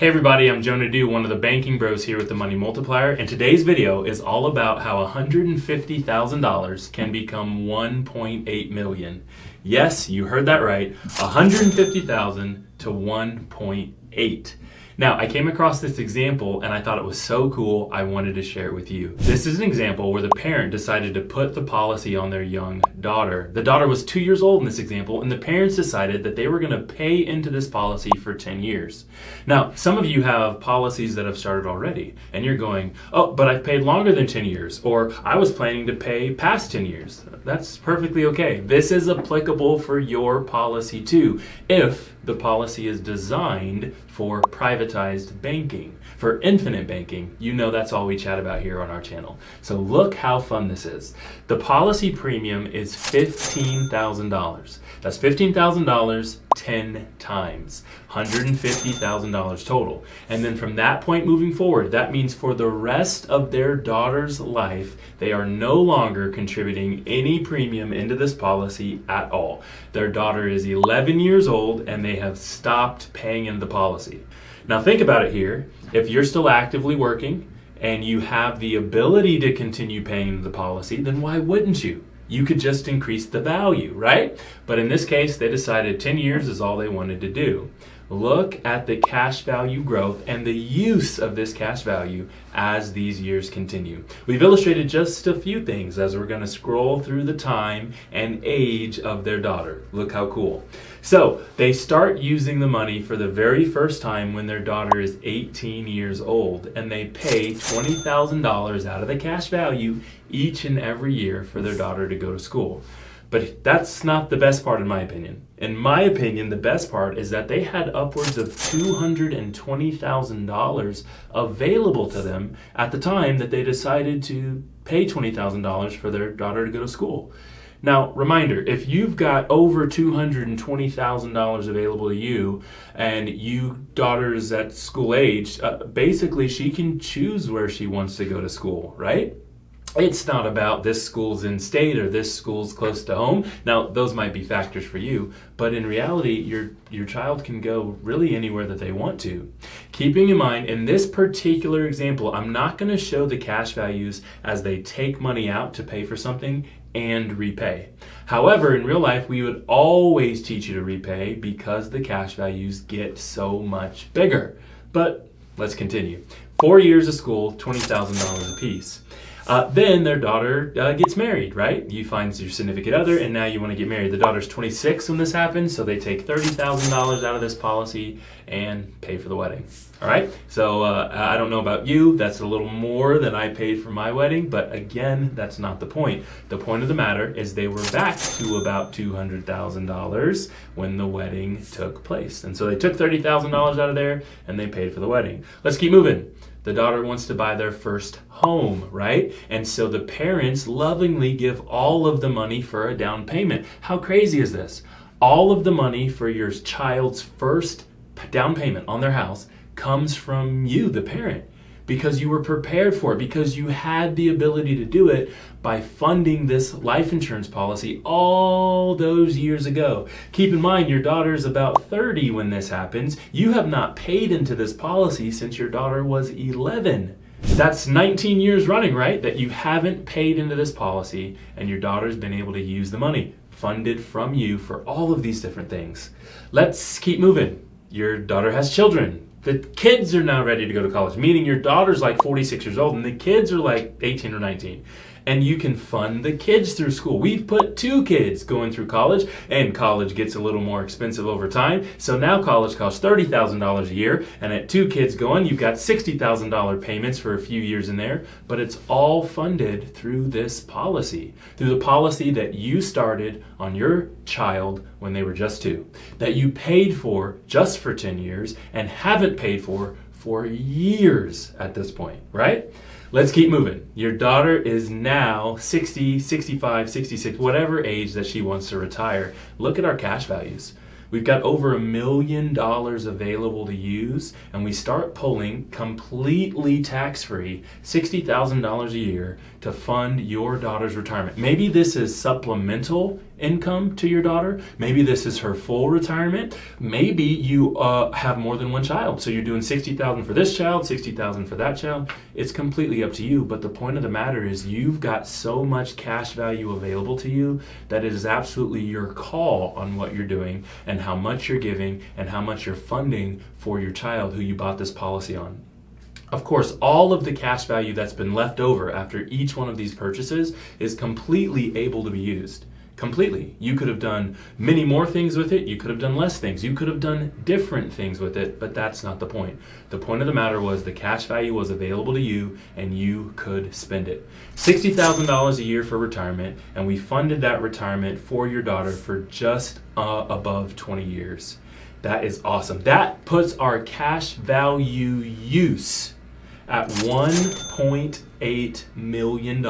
Hey everybody, I'm Jonah, one of the banking bros here with the Money Multiplier, and today's video is all about how $150,000 can become $1.8 million. Yes, you heard that right, $150,000 to 1.8. Now, I came across this example and I thought it was so cool, I wanted to share it with you. This is an example where the parent decided to put the policy on their young daughter. The daughter was 2 years old in this example, and the parents decided that they were going to pay into this policy for 10 years. Now, some of you have policies that have started already, and you're going, oh, but I've paid longer than 10 years, or I was planning to pay past 10 years. That's perfectly okay. This is applicable for your policy too, if the policy is designed for privatized banking, for infinite banking. You know that's all we chat about here on our channel. So look how fun this is. The policy premium is $15,000. That's $15,000 10 times, $150,000 total. And then from that point moving forward, that means for the rest of their daughter's life, they are no longer contributing any premium into this policy at all. Their daughter is 11 years old and they have stopped paying into the policy. Now think about it here. If you're still actively working and you have the ability to continue paying into the policy, then why wouldn't you? You could just increase the value, right? But in this case, they decided 10 years is all they wanted to do. Look at the cash value growth and the use of this cash value as these years continue. We've illustrated just a few things as we're going to scroll through the time and age of their daughter. Look how cool. So they start using the money for the very first time when their daughter is 18 years old, and they pay $20,000 out of the cash value each and every year for their daughter to go to school. But that's not the best part in my opinion. In my opinion, the best part is that they had upwards of $220,000 available to them at the time that they decided to pay $20,000 for their daughter to go to school. Now, reminder, if you've got over $220,000 available to you and you daughter's at school age, basically she can choose where she wants to go to school, right? It's not about this school's in state or this school's close to home. Now, those might be factors for you, but in reality, your child can go really anywhere that they want to. Keeping in mind, in this particular example, I'm not going to show the cash values as they take money out to pay for something and repay. However, in real life, we would always teach you to repay because the cash values get so much bigger. But let's continue. 4 years of school, $20,000 a piece. Then their daughter gets married, right? You find your significant other and now you want to get married. The daughter's 26 when this happens, so they take $30,000 out of this policy and pay for the wedding. All right? So I don't know about you, that's a little more than I paid for my wedding, but again, that's not the point. The point of the matter is they were back to about $200,000 when the wedding took place. And so they took $30,000 out of there and they paid for the wedding. Let's keep moving. The daughter wants to buy their first home, right? And so the parents lovingly give all of the money for a down payment. How crazy is this? All of the money for your child's first down payment on their house comes from you, the parent, because you were prepared for it, because you had the ability to do it by funding this life insurance policy all those years ago. Keep in mind, your daughter's about 30 when this happens. You have not paid into this policy since your daughter was 11. That's 19 years running, right? That you haven't paid into this policy and your daughter's been able to use the money funded from you for all of these different things. Let's keep moving. Your daughter has children. The kids are now ready to go to college, meaning your daughter's like 46 years old and the kids are like 18 or 19. And you can fund the kids through school. We've put 2 kids going through college, and college gets a little more expensive over time. So now college costs $30,000 a year, and at 2 kids going, you've got $60,000 payments for a few years in there, but it's all funded through this policy, through the policy that you started on your child when they were just 2, that you paid for just for 10 years and haven't paid for years at this point, right? Let's keep moving. Your daughter is now 60, 65, 66, whatever age that she wants to retire. Look at our cash values. We've got over $1 million available to use, and we start pulling completely tax-free $60,000 a year to fund your daughter's retirement. Maybe this is supplemental income to your daughter. Maybe this is her full retirement. Maybe you have more than one child, so you're doing $60,000 for this child, $60,000 for that child. It's completely up to you, but the point of the matter is you've got so much cash value available to you that it is absolutely your call on what you're doing and how much you're giving and how much you're funding for your child who you bought this policy on. Of course, all of the cash value that's been left over after each one of these purchases is completely able to be used. Completely. You could have done many more things with it. You could have done less things. You could have done different things with it, but that's not the point. The point of the matter was the cash value was available to you and you could spend it. $60,000 a year for retirement, and we funded that retirement for your daughter for just above 20 years. That is awesome. That puts our cash value use at $1.8 million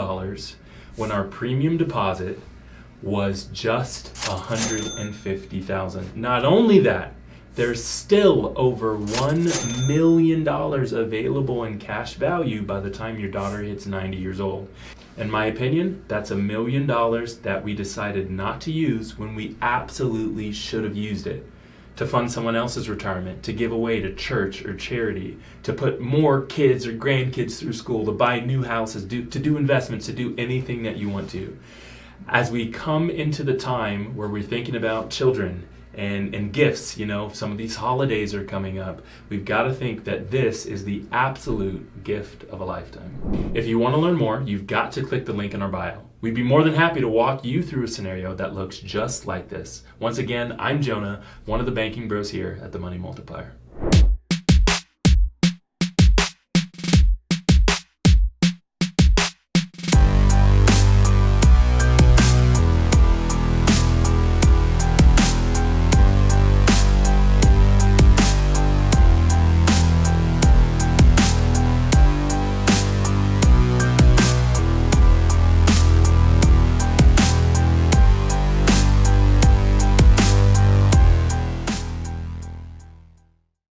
when our premium deposit was just $150,000. Not only that, there's still over $1 million available in cash value by the time your daughter hits 90 years old. In my opinion, that's $1 million that we decided not to use when we absolutely should have used it. To fund someone else's retirement, to give away to church or charity, to put more kids or grandkids through school, to buy new houses, to do investments, to do anything that you want to. As we come into the time where we're thinking about children and gifts, some of these holidays are coming up, we've got to think that this is the absolute gift of a lifetime. If you want to learn more, you've got to click the link in our bio. We'd be more than happy to walk you through a scenario that looks just like this. Once again, I'm Jonah, one of the banking bros here at the Money Multiplier.